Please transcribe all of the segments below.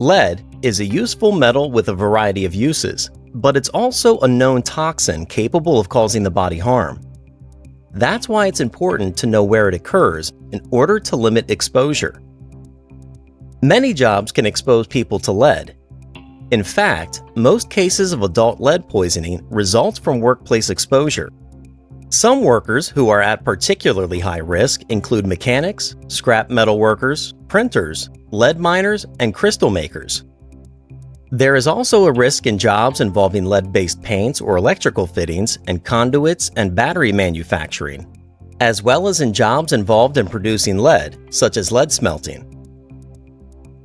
Lead is a useful metal with a variety of uses, but it's also a known toxin capable of causing the body harm. That's why it's important to know where it occurs in order to limit exposure. Many jobs can expose people to lead. In fact, most cases of adult lead poisoning result from workplace exposure. Some workers who are at particularly high risk include mechanics, scrap metal workers, printers, lead miners, and crystal makers. There is also a risk in jobs involving lead-based paints or electrical fittings and conduits and battery manufacturing, as well as in jobs involved in producing lead, such as lead smelting.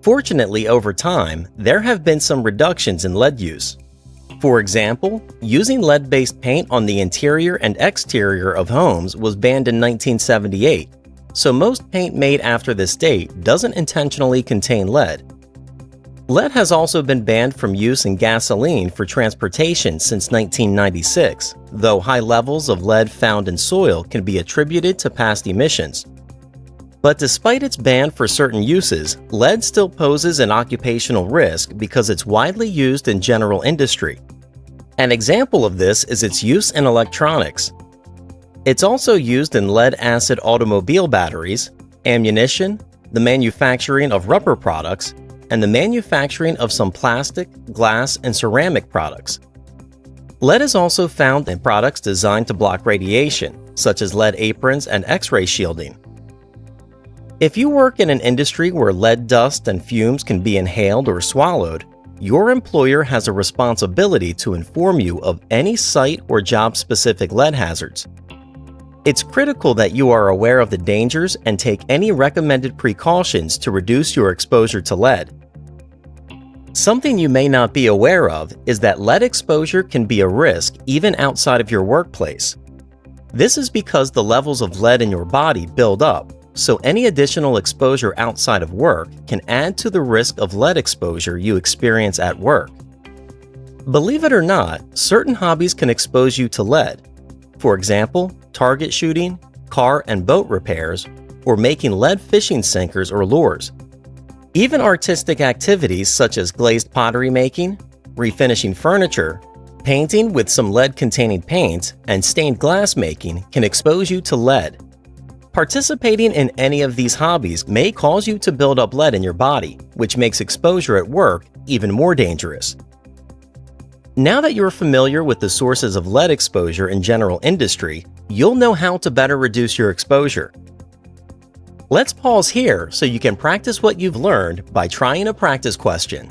Fortunately, over time, there have been some reductions in lead use. For example, using lead-based paint on the interior and exterior of homes was banned in 1978, so most paint made after this date doesn't intentionally contain lead. Lead has also been banned from use in gasoline for transportation since 1996, though high levels of lead found in soil can be attributed to past emissions. But despite its ban for certain uses, lead still poses an occupational risk because it's widely used in general industry. An example of this is its use in electronics. It's also used in lead-acid automobile batteries, ammunition, the manufacturing of rubber products, and the manufacturing of some plastic, glass, and ceramic products. Lead is also found in products designed to block radiation, such as lead aprons and X-ray shielding. If you work in an industry where lead dust and fumes can be inhaled or swallowed, your employer has a responsibility to inform you of any site or job-specific lead hazards. It's critical that you are aware of the dangers and take any recommended precautions to reduce your exposure to lead. Something you may not be aware of is that lead exposure can be a risk even outside of your workplace. This is because the levels of lead in your body build up, so any additional exposure outside of work can add to the risk of lead exposure you experience at work. Believe it or not, certain hobbies can expose you to lead. For example, target shooting, car and boat repairs, or making lead fishing sinkers or lures. Even artistic activities such as glazed pottery making, refinishing furniture, painting with some lead-containing paints, and stained glass making can expose you to lead. Participating in any of these hobbies may cause you to build up lead in your body, which makes exposure at work even more dangerous. Now that you're familiar with the sources of lead exposure in general industry, you'll know how to better reduce your exposure. Let's pause here so you can practice what you've learned by trying a practice question.